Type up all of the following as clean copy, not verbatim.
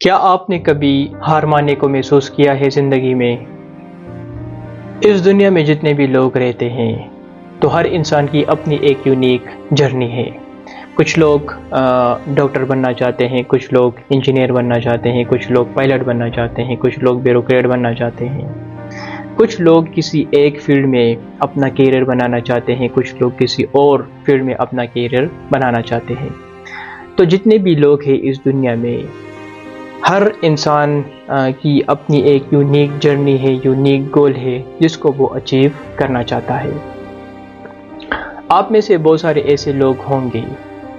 کیا آپ نے کبھی ہار ماننے کو محسوس کیا ہے زندگی میں؟ اس دنیا میں جتنے بھی لوگ رہتے ہیں تو ہر انسان کی اپنی ایک یونیک جرنی ہے۔ کچھ لوگ ڈاکٹر بننا چاہتے ہیں، کچھ لوگ انجینئر بننا چاہتے ہیں، کچھ لوگ پائلٹ بننا چاہتے ہیں، کچھ لوگ بیوروکریٹ بننا چاہتے ہیں، کچھ لوگ کسی ایک فیلڈ میں اپنا کیریئر بنانا چاہتے ہیں، کچھ لوگ کسی اور فیلڈ میں اپنا کیریئر بنانا چاہتے ہیں۔ تو جتنے بھی لوگ ہیں اس دنیا میں، ہر انسان کی اپنی ایک یونیک جرنی ہے، یونیک گول ہے جس کو وہ اچیو کرنا چاہتا ہے۔ آپ میں سے بہت سارے ایسے لوگ ہوں گے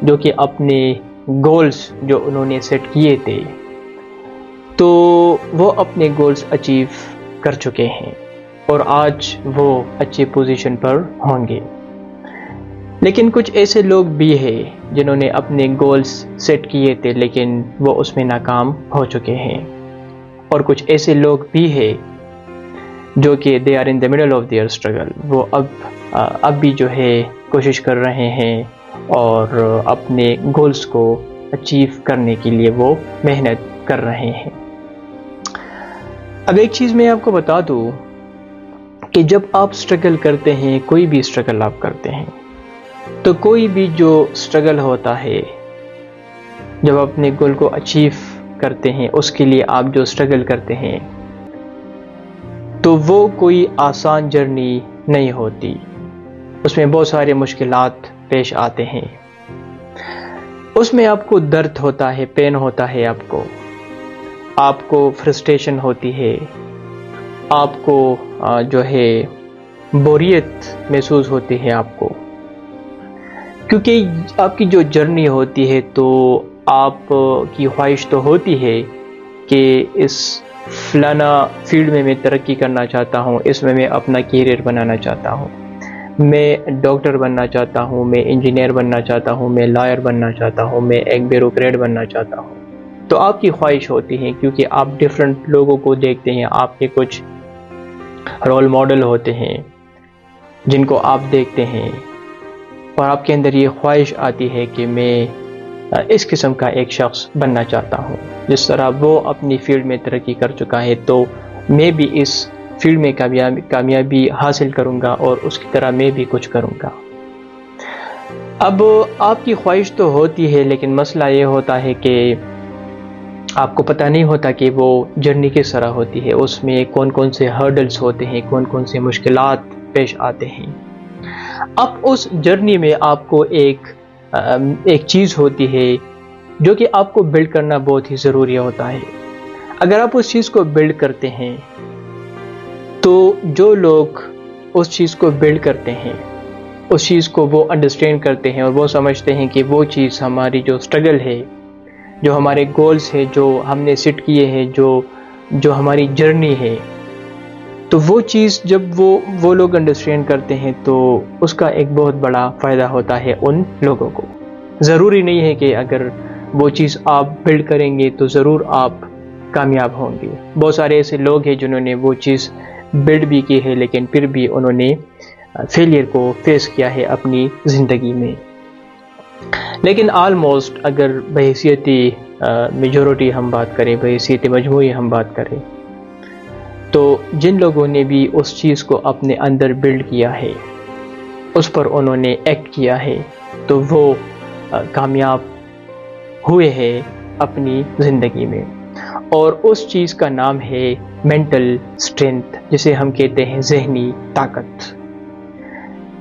جو کہ اپنے گولز جو انہوں نے سیٹ کیے تھے تو وہ اپنے گولز اچیو کر چکے ہیں اور آج وہ اچھی پوزیشن پر ہوں گے۔ لیکن کچھ ایسے لوگ بھی ہیں جنہوں نے اپنے گولز سیٹ کیے تھے لیکن وہ اس میں ناکام ہو چکے ہیں، اور کچھ ایسے لوگ بھی ہیں جو کہ they are in the middle of their struggle، وہ اب بھی جو ہے کوشش کر رہے ہیں اور اپنے گولز کو اچیو کرنے کے لیے وہ محنت کر رہے ہیں۔ اب ایک چیز میں آپ کو بتا دوں کہ جب آپ سٹرگل کرتے ہیں، کوئی بھی سٹرگل آپ کرتے ہیں، تو کوئی بھی جو سٹرگل ہوتا ہے، جب اپنے گول کو اچیو کرتے ہیں، اس کے لیے آپ جو سٹرگل کرتے ہیں تو وہ کوئی آسان جرنی نہیں ہوتی، اس میں بہت سارے مشکلات پیش آتے ہیں، اس میں آپ کو درد ہوتا ہے، پین ہوتا ہے، آپ کو فرسٹریشن ہوتی ہے، آپ کو جو ہے بوریت محسوس ہوتی ہے آپ کو، کیونکہ آپ کی جو جرنی ہوتی ہے تو آپ کی خواہش تو ہوتی ہے کہ اس فلانا فیلڈ میں ترقی کرنا چاہتا ہوں، اس میں اپنا کیریئر بنانا چاہتا ہوں، میں ڈاکٹر بننا چاہتا ہوں، میں انجینئر بننا چاہتا ہوں، میں لائر بننا چاہتا ہوں، میں ایک بیوروکریٹ بننا چاہتا ہوں۔ تو آپ کی خواہش ہوتی ہے کیونکہ آپ ڈیفرنٹ لوگوں کو دیکھتے ہیں، آپ کے کچھ رول ماڈل ہوتے ہیں جن کو آپ دیکھتے ہیں اور آپ کے اندر یہ خواہش آتی ہے کہ میں اس قسم کا ایک شخص بننا چاہتا ہوں، جس طرح وہ اپنی فیلڈ میں ترقی کر چکا ہے تو میں بھی اس فیلڈ میں کامیابی حاصل کروں گا اور اس کی طرح میں بھی کچھ کروں گا۔ اب آپ کی خواہش تو ہوتی ہے لیکن مسئلہ یہ ہوتا ہے کہ آپ کو پتہ نہیں ہوتا کہ وہ جرنی کس طرح ہوتی ہے، اس میں کون کون سے ہرڈلز ہوتے ہیں، کون کون سے مشکلات پیش آتے ہیں۔ اب اس جرنی میں آپ کو ایک چیز ہوتی ہے جو کہ آپ کو بلڈ کرنا بہت ہی ضروری ہوتا ہے۔ اگر آپ اس چیز کو بلڈ کرتے ہیں تو جو لوگ اس چیز کو بلڈ کرتے ہیں، اس چیز کو وہ انڈرسٹینڈ کرتے ہیں اور وہ سمجھتے ہیں کہ وہ چیز ہماری جو سٹرگل ہے، جو ہمارے گولز ہیں، جو ہم نے سیٹ کیے ہیں، جو ہماری جرنی ہے، تو وہ چیز جب وہ لوگ انڈرسٹینڈ کرتے ہیں تو اس کا ایک بہت بڑا فائدہ ہوتا ہے ان لوگوں کو۔ ضروری نہیں ہے کہ اگر وہ چیز آپ بلڈ کریں گے تو ضرور آپ کامیاب ہوں گے۔ بہت سارے ایسے لوگ ہیں جنہوں نے وہ چیز بلڈ بھی کی ہے لیکن پھر بھی انہوں نے فیلئر کو فیس کیا ہے اپنی زندگی میں۔ لیکن آلموسٹ اگر بحیثیت میجورٹی ہم بات کریں، بحیثیت مجموعی ہم بات کریں، تو جن لوگوں نے بھی اس چیز کو اپنے اندر بلڈ کیا ہے، اس پر انہوں نے ایکٹ کیا ہے، تو وہ کامیاب ہوئے ہیں اپنی زندگی میں، اور اس چیز کا نام ہے مینٹل اسٹرینتھ، جسے ہم کہتے ہیں ذہنی طاقت۔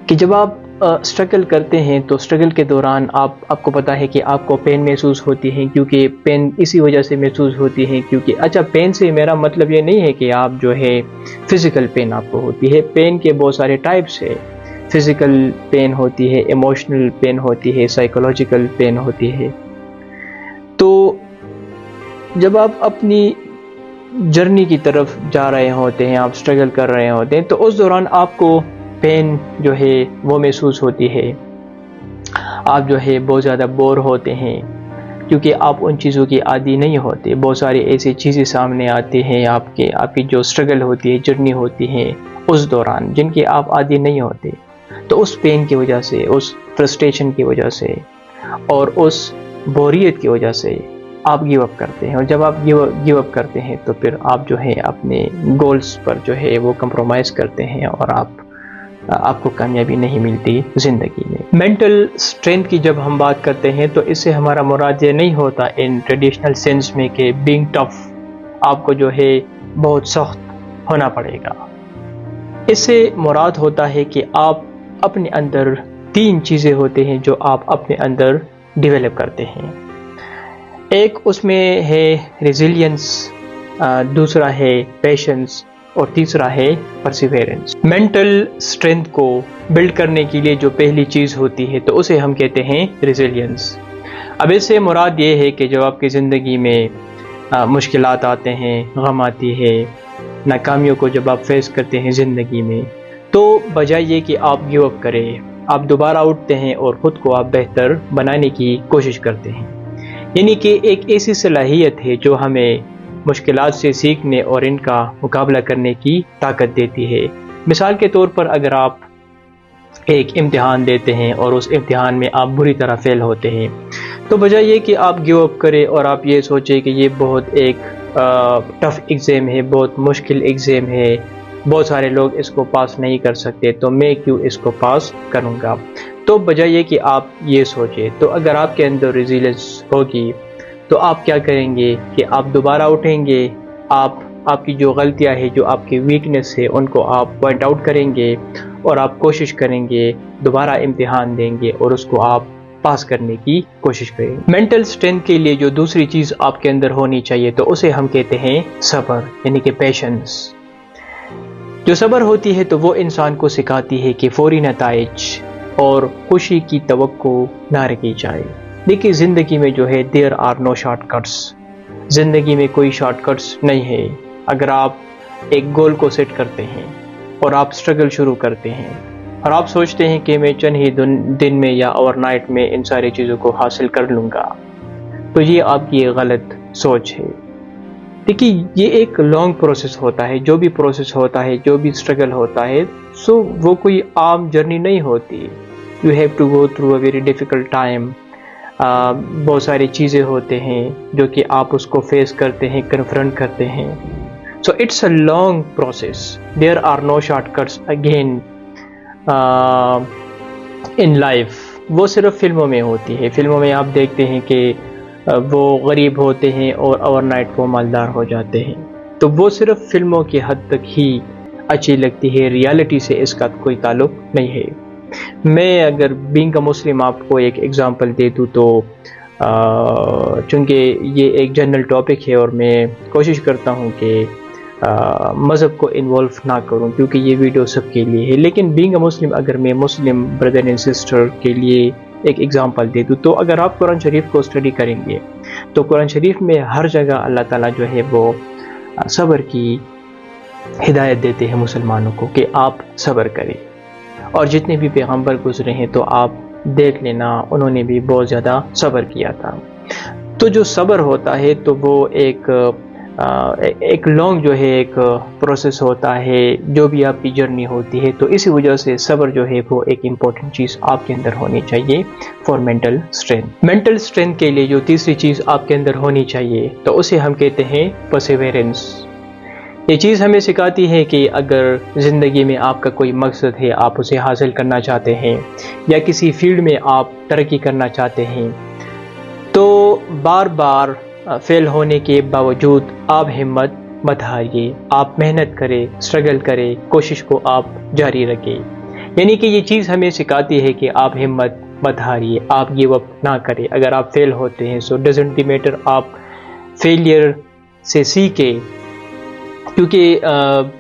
کہ جب آپ سٹرگل کرتے ہیں تو سٹرگل کے دوران آپ کو پتہ ہے کہ آپ کو پین محسوس ہوتی ہے، کیونکہ پین اسی وجہ سے محسوس ہوتی ہے کیونکہ پین سے میرا مطلب یہ نہیں ہے کہ آپ جو ہے فزیکل پین آپ کو ہوتی ہے۔ پین کے بہت سارے ٹائپس ہے، فزیکل پین ہوتی ہے، ایموشنل پین ہوتی ہے، سائیکولوجیکل پین ہوتی ہے۔ تو جب آپ اپنی جرنی کی طرف جا رہے ہوتے ہیں، آپ سٹرگل کر رہے ہوتے ہیں، تو اس دوران آپ کو پین جو ہے وہ محسوس ہوتی ہے، آپ جو ہے بہت زیادہ بور ہوتے ہیں کیونکہ آپ ان چیزوں کی عادی نہیں ہوتے۔ بہت ساری ایسی چیزیں سامنے آتی ہیں آپ کی جو سٹرگل ہوتی ہے، جرنی ہوتی ہے اس دوران، جن کے آپ عادی نہیں ہوتے، تو اس پین کی وجہ سے، اس فرسٹریشن کی وجہ سے اور اس بوریت کی وجہ سے آپ گیو اپ کرتے ہیں، اور جب آپ گیو اپ کرتے ہیں تو پھر آپ جو ہے اپنے گولز پر جو ہے وہ کمپرومائز کرتے ہیں، اور آپ کو کامیابی نہیں ملتی زندگی میں۔ مینٹل اسٹرینتھ کی جب ہم بات کرتے ہیں تو اس سے ہمارا مراد یہ نہیں ہوتا ان ٹریڈیشنل سینس میں کہ بینگ ٹف، آپ کو جو ہے بہت سخت ہونا پڑے گا۔ اس سے مراد ہوتا ہے کہ آپ اپنے اندر 3 چیزیں ہوتے ہیں جو آپ اپنے اندر ڈیولپ کرتے ہیں۔ ایک اس میں ہے ریزیلینس، دوسرا ہے پیشنس، اور تیسرا ہے پرسیویرنس۔ مینٹل اسٹرینتھ کو بلڈ کرنے کے لیے جو پہلی چیز ہوتی ہے تو اسے ہم کہتے ہیں ریزیلینس۔ اب اس سے مراد یہ ہے کہ جب آپ کی زندگی میں مشکلات آتے ہیں، غم آتی ہے، ناکامیوں کو جب آپ فیس کرتے ہیں زندگی میں، تو بجائے یہ کہ آپ گیو اپ کریں، آپ دوبارہ اٹھتے ہیں اور خود کو آپ بہتر بنانے کی کوشش کرتے ہیں۔ یعنی کہ ایک ایسی صلاحیت ہے جو ہمیں مشکلات سے سیکھنے اور ان کا مقابلہ کرنے کی طاقت دیتی ہے۔ مثال کے طور پر اگر آپ ایک امتحان دیتے ہیں اور اس امتحان میں آپ بری طرح فیل ہوتے ہیں، تو بجائے یہ کہ آپ گیو اپ کریں اور آپ یہ سوچیں کہ یہ بہت ایک ٹف ایگزام ہے، بہت مشکل ایگزام ہے، بہت سارے لوگ اس کو پاس نہیں کر سکتے تو میں کیوں اس کو پاس کروں گا، تو بجائے یہ کہ آپ یہ سوچیں، تو اگر آپ کے اندر ریزیلینس ہوگی تو آپ کیا کریں گے کہ آپ دوبارہ اٹھیں گے، آپ کی جو غلطیاں ہیں، جو آپ کی ویکنس ہے، ان کو آپ پوائنٹ آؤٹ کریں گے اور آپ کوشش کریں گے، دوبارہ امتحان دیں گے اور اس کو آپ پاس کرنے کی کوشش کریں۔ مینٹل اسٹرینتھ کے لیے جو دوسری چیز آپ کے اندر ہونی چاہیے تو اسے ہم کہتے ہیں صبر، یعنی کہ پیشنس۔ جو صبر ہوتی ہے تو وہ انسان کو سکھاتی ہے کہ فوری نتائج اور خوشی کی توقع نہ رکھی جائے۔ دیکھیے زندگی میں جو ہے there are no shortcuts, زندگی میں کوئی شارٹ کٹس نہیں ہے۔ اگر آپ ایک گول کو سیٹ کرتے ہیں اور آپ اسٹرگل شروع کرتے ہیں اور آپ سوچتے ہیں کہ میں چند ہی دن میں یا اوور نائٹ میں ان ساری چیزوں کو حاصل کر لوں گا، تو یہ آپ کی ایک غلط سوچ ہے۔ دیکھیے یہ ایک لانگ پروسیس ہوتا ہے، جو بھی پروسیس ہوتا ہے، جو بھی اسٹرگل ہوتا ہے، وہ کوئی عام جرنی نہیں ہوتی۔ You have to go through a very difficult time. بہت ساری چیزیں ہوتے ہیں جو کہ آپ اس کو فیس کرتے ہیں، کنفرنٹ کرتے ہیں۔ So it's a long process, there are no shortcuts again in life. وہ صرف فلموں میں ہوتی ہے۔ فلموں میں آپ دیکھتے ہیں کہ وہ غریب ہوتے ہیں اور اوور نائٹ وہ مالدار ہو جاتے ہیں، تو وہ صرف فلموں کی حد تک ہی اچھی لگتی ہے، ریالٹی سے اس کا کوئی تعلق نہیں ہے۔ میں اگر بینگ اے مسلم آپ کو ایک ایگزامپل دے دوں تو چونکہ یہ ایک جنرل ٹاپک ہے اور میں کوشش کرتا ہوں کہ مذہب کو انوالو نہ کروں کیونکہ یہ ویڈیو سب کے لیے ہے، لیکن بینگ اے مسلم اگر میں مسلم بردر اینڈ سسٹر کے لیے ایک ایگزامپل دے دوں تو اگر آپ قرآن شریف کو اسٹڈی کریں گے تو قرآن شریف میں ہر جگہ اللہ تعالیٰ جو ہے وہ صبر کی ہدایت دیتے ہیں مسلمانوں کو کہ آپ صبر کریں، اور جتنے بھی پیغمبر گزرے ہیں تو آپ دیکھ لینا انہوں نے بھی بہت زیادہ صبر کیا تھا۔ تو جو صبر ہوتا ہے تو وہ ایک لانگ جو ہے ایک پروسیس ہوتا ہے، جو بھی آپ کی جرنی ہوتی ہے، تو اسی وجہ سے صبر جو ہے وہ ایک امپورٹنٹ چیز آپ کے اندر ہونی چاہیے for mental strength. Mental strength کے لیے جو تیسری چیز آپ کے اندر ہونی چاہیے تو اسے ہم کہتے ہیں پرسیویرنس۔ یہ چیز ہمیں سکھاتی ہے کہ اگر زندگی میں آپ کا کوئی مقصد ہے، آپ اسے حاصل کرنا چاہتے ہیں یا کسی فیلڈ میں آپ ترقی کرنا چاہتے ہیں، تو بار بار فیل ہونے کے باوجود آپ ہمت مت ہاریے، آپ محنت کریں، اسٹرگل کریں، کوشش کو آپ جاری رکھیں۔ یعنی کہ یہ چیز ہمیں سکھاتی ہے کہ آپ ہمت مت ہاریے، آپ گیو اپ نہ کریں۔ اگر آپ فیل ہوتے ہیں سو ڈزنٹ میٹر، آپ فیلئر سے سیکھیں، کیونکہ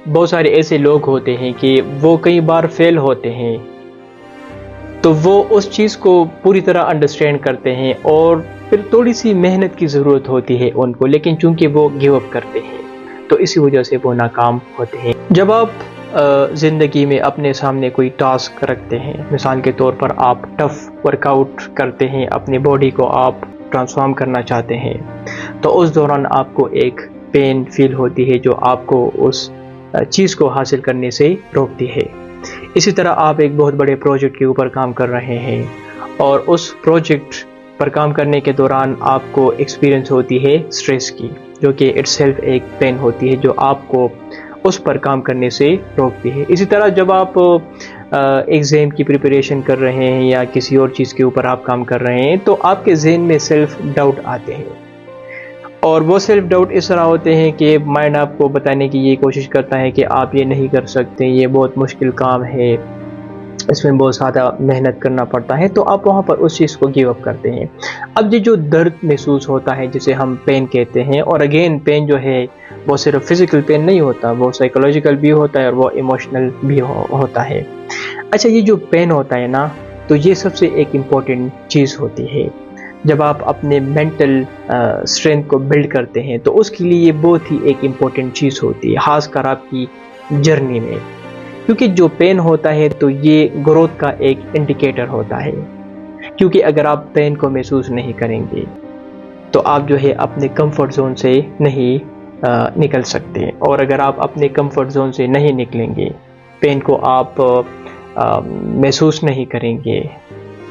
بہت سارے ایسے لوگ ہوتے ہیں کہ وہ کئی بار فیل ہوتے ہیں تو وہ اس چیز کو پوری طرح انڈرسٹینڈ کرتے ہیں اور پھر تھوڑی سی محنت کی ضرورت ہوتی ہے ان کو، لیکن چونکہ وہ گیو اپ کرتے ہیں تو اسی وجہ سے وہ ناکام ہوتے ہیں۔ جب آپ زندگی میں اپنے سامنے کوئی ٹاسک رکھتے ہیں، مثال کے طور پر آپ ٹف ورک آؤٹ کرتے ہیں، اپنی باڈی کو آپ ٹرانسفارم کرنا چاہتے ہیں، تو اس دوران آپ کو ایک پین فیل ہوتی ہے جو آپ کو اس چیز کو حاصل کرنے سے روکتی ہے۔ اسی طرح آپ ایک بہت بڑے پروجیکٹ کے اوپر کام کر رہے ہیں اور اس پروجیکٹ پر کام کرنے کے دوران آپ کو ایکسپیرینس ہوتی ہے اسٹریس کی، جو کہ اٹ سیلف ایک پین ہوتی ہے جو آپ کو اس پر کام کرنے سے روکتی ہے۔ اسی طرح جب آپ ایگزام کی پریپریشن کر رہے ہیں یا کسی اور چیز کے اوپر آپ کام کر رہے ہیں تو آپ کے ذہن میں سیلف ڈاؤٹ آتے ہیں، اور وہ سیلف ڈاؤٹ اس طرح ہوتے ہیں کہ مائنڈ آپ کو بتانے کی یہ کوشش کرتا ہے کہ آپ یہ نہیں کر سکتے، یہ بہت مشکل کام ہے، اس میں بہت زیادہ محنت کرنا پڑتا ہے، تو آپ وہاں پر اس چیز کو گیو اپ کرتے ہیں۔ اب یہ جو درد محسوس ہوتا ہے جسے ہم پین کہتے ہیں، اور اگین پین جو ہے وہ صرف فزیکل پین نہیں ہوتا، وہ سائیکولوجیکل بھی ہوتا ہے اور وہ ایموشنل بھی ہوتا ہے۔ اچھا، یہ جو پین ہوتا ہے نا، تو یہ سب سے ایک امپورٹنٹ چیز ہوتی ہے جب آپ اپنے مینٹل اسٹرینتھ کو بلڈ کرتے ہیں، تو اس کے لیے یہ بہت ہی ایک امپورٹنٹ چیز ہوتی ہے، خاص کر آپ کی جرنی میں، کیونکہ جو پین ہوتا ہے تو یہ گروتھ کا ایک انڈیکیٹر ہوتا ہے، کیونکہ اگر آپ پین کو محسوس نہیں کریں گے تو آپ جو ہے اپنے کمفرٹ زون سے نہیں نکل سکتے، اور اگر آپ اپنے کمفرٹ زون سے نہیں نکلیں گے، پین کو آپ محسوس نہیں کریں گے،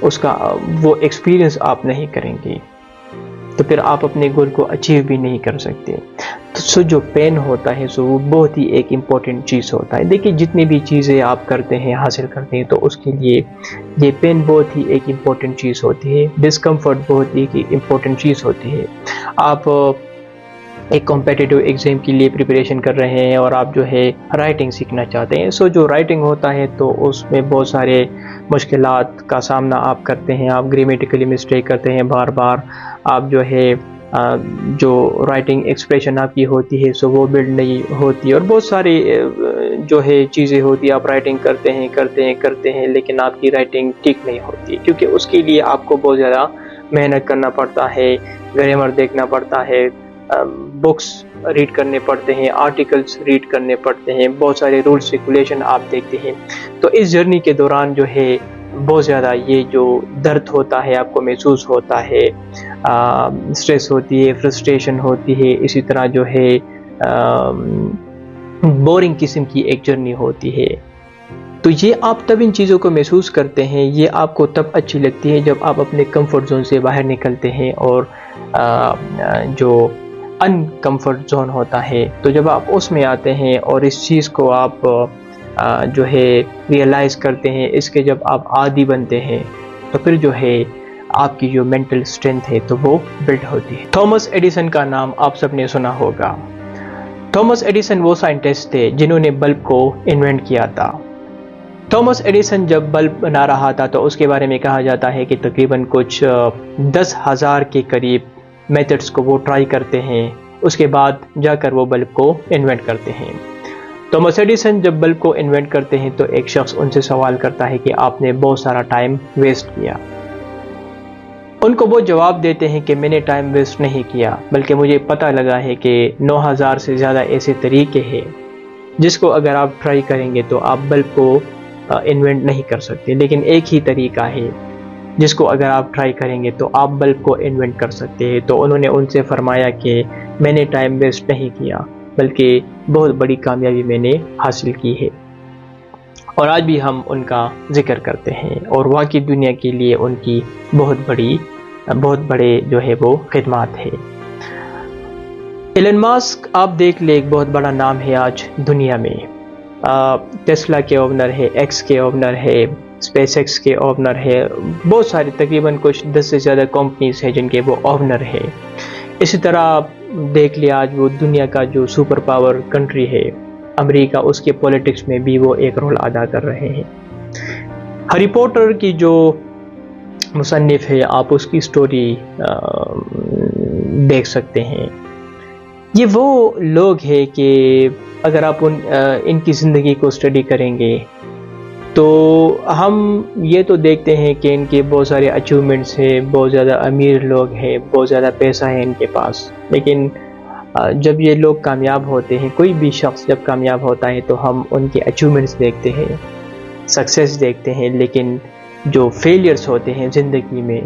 اس کا وہ ایکسپیرینس آپ نہیں کریں گے، تو پھر آپ اپنے گول کو اچیو بھی نہیں کر سکتے۔ تو سو جو پین ہوتا ہے سو وہ بہت ہی ایک امپورٹنٹ چیز ہوتا ہے۔ دیکھیے جتنی بھی چیزیں آپ کرتے ہیں، حاصل کرتے ہیں، تو اس کے لیے یہ پین بہت ہی ایک امپورٹنٹ چیز ہوتی ہے، ڈسکمفرٹ بہت ہی ایک امپورٹنٹ چیز ہوتی ہے۔ آپ ایک کمپیٹیٹیو ایگزام کے لیے پریپریشن کر رہے ہیں اور آپ جو ہے رائٹنگ سیکھنا چاہتے ہیں، سو جو رائٹنگ ہوتا ہے تو اس میں بہت سارے مشکلات کا سامنا آپ کرتے ہیں، آپ گرامیٹیکلی مسٹیک کرتے ہیں بار بار، آپ جو ہے جو رائٹنگ ایکسپریشن آپ کی ہوتی ہے سو وہ بلڈ نہیں ہوتی، اور بہت ساری جو ہے چیزیں ہوتی ہیں، آپ رائٹنگ کرتے ہیں لیکن آپ کی رائٹنگ ٹھیک نہیں ہوتی، کیونکہ اس کے لیے آپ کو بہت زیادہ محنت کرنا پڑتا ہے، گرامر دیکھنا پڑتا ہے، بکس ریڈ کرنے پڑتے ہیں، آرٹیکلس ریڈ کرنے پڑتے ہیں، بہت سارے رولس ریگولیشن آپ دیکھتے ہیں۔ تو اس جرنی کے دوران جو ہے بہت زیادہ یہ جو درد ہوتا ہے آپ کو محسوس ہوتا ہے، اسٹریس ہوتی ہے، فرسٹریشن ہوتی ہے، اسی طرح جو ہے بورنگ قسم کی ایک جرنی ہوتی ہے۔ تو یہ آپ تب ان چیزوں کو محسوس کرتے ہیں، یہ آپ کو تب اچھی لگتی ہے جب آپ اپنے کمفرٹ زون سے باہر نکلتے ہیں، اور جو ان کمفرٹ زون ہوتا ہے تو جب آپ اس میں آتے ہیں اور اس چیز کو آپ جو ہے ریئلائز کرتے ہیں، اس کے جب آپ عادی بنتے ہیں تو پھر جو ہے آپ کی جو مینٹل اسٹرینتھ ہے تو وہ بلڈ ہوتی ہے۔ تھامس ایڈیسن کا نام آپ سب نے سنا ہوگا۔ تھامس ایڈیسن وہ سائنٹسٹ تھے جنہوں نے بلب کو انوینٹ کیا تھا۔ تھامس ایڈیسن جب بلب بنا رہا تھا تو اس کے بارے میں کہا جاتا ہے کہ تقریباً کچھ 10,000 کے قریب میتھڈس کو وہ ٹرائی کرتے ہیں، اس کے بعد جا کر وہ بلب کو انوینٹ کرتے ہیں۔ تھامس ایڈیسن جب بلب کو انوینٹ کرتے ہیں تو ایک شخص ان سے سوال کرتا ہے کہ آپ نے بہت سارا ٹائم ویسٹ کیا۔ ان کو وہ جواب دیتے ہیں کہ میں نے ٹائم ویسٹ نہیں کیا، بلکہ مجھے پتہ لگا ہے کہ 9,000 سے زیادہ ایسے طریقے ہیں جس کو اگر آپ ٹرائی کریں گے تو آپ بلب کو انوینٹ نہیں کر سکتے، لیکن ایک ہی طریقہ ہے جس کو اگر آپ ٹرائی کریں گے تو آپ بلب کو انوینٹ کر سکتے ہیں۔ تو انہوں نے ان سے فرمایا کہ میں نے ٹائم ویسٹ نہیں کیا، بلکہ بہت بڑی کامیابی میں نے حاصل کی ہے، اور آج بھی ہم ان کا ذکر کرتے ہیں، اور واقعی دنیا کے لیے ان کی بہت بڑے جو ہے وہ خدمات ہے۔ ایلن ماسک آپ دیکھ لیں، ایک بہت بڑا نام ہے آج دنیا میں، ٹیسلا کے اوونر ہے، ایکس کے اوونر ہے، اسپیس ایکس کے اوونر ہے، بہت ساری تقریباً کچھ 10 سے زیادہ کمپنیز ہیں جن کے وہ اوونر ہے۔ اسی طرح آپ دیکھ لیں آج وہ دنیا کا جو سپر پاور کنٹری ہے امریکہ، اس کے پولیٹکس میں بھی وہ ایک رول ادا کر رہے ہیں۔ ہیری پوٹر کی جو مصنف ہے آپ اس کی سٹوری دیکھ سکتے ہیں۔ یہ وہ لوگ ہیں کہ اگر آپ ان کی زندگی کو اسٹڈی کریں گے تو ہم یہ تو دیکھتے ہیں کہ ان کے بہت سارے اچیومنٹس ہیں، بہت زیادہ امیر لوگ ہیں، بہت زیادہ پیسہ ہے ان کے پاس، لیکن جب یہ لوگ کامیاب ہوتے ہیں، کوئی بھی شخص جب کامیاب ہوتا ہے تو ہم ان کے اچیومنٹس دیکھتے ہیں، سکسیس دیکھتے ہیں، لیکن جو فیلیئرز ہوتے ہیں زندگی میں،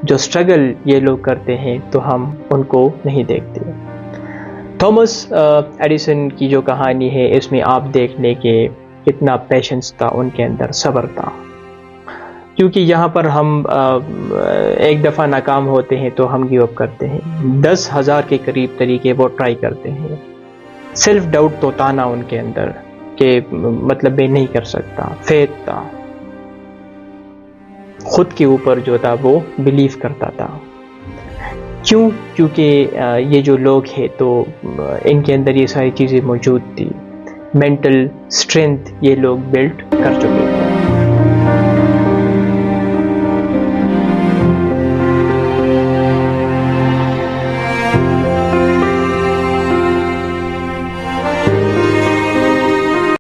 جو اسٹرگل یہ لوگ کرتے ہیں تو ہم ان کو نہیں دیکھتے۔ تھامس ایڈیسن کی جو کہانی ہے اس میں آپ دیکھ لیں کہ کتنا پیشنس تھا ان کے اندر، صبر تھا۔ کیونکہ یہاں پر ہم ایک دفعہ ناکام ہوتے ہیں تو ہم گیو اپ کرتے ہیں. 10,000 کے قریب طریقے وہ ٹرائی کرتے ہیں. سیلف ڈاؤٹ تو تھا نا ان کے اندر کہ مطلب میں نہیں کر سکتا. فیتھ تھا، خود کے اوپر جو تھا وہ بلیو کرتا تھا. کیوں؟ کیونکہ یہ جو لوگ ہیں تو ان کے اندر یہ ساری چیزیں موجود تھی. مینٹل اسٹرینتھ یہ لوگ بلڈ کر چکے تھے.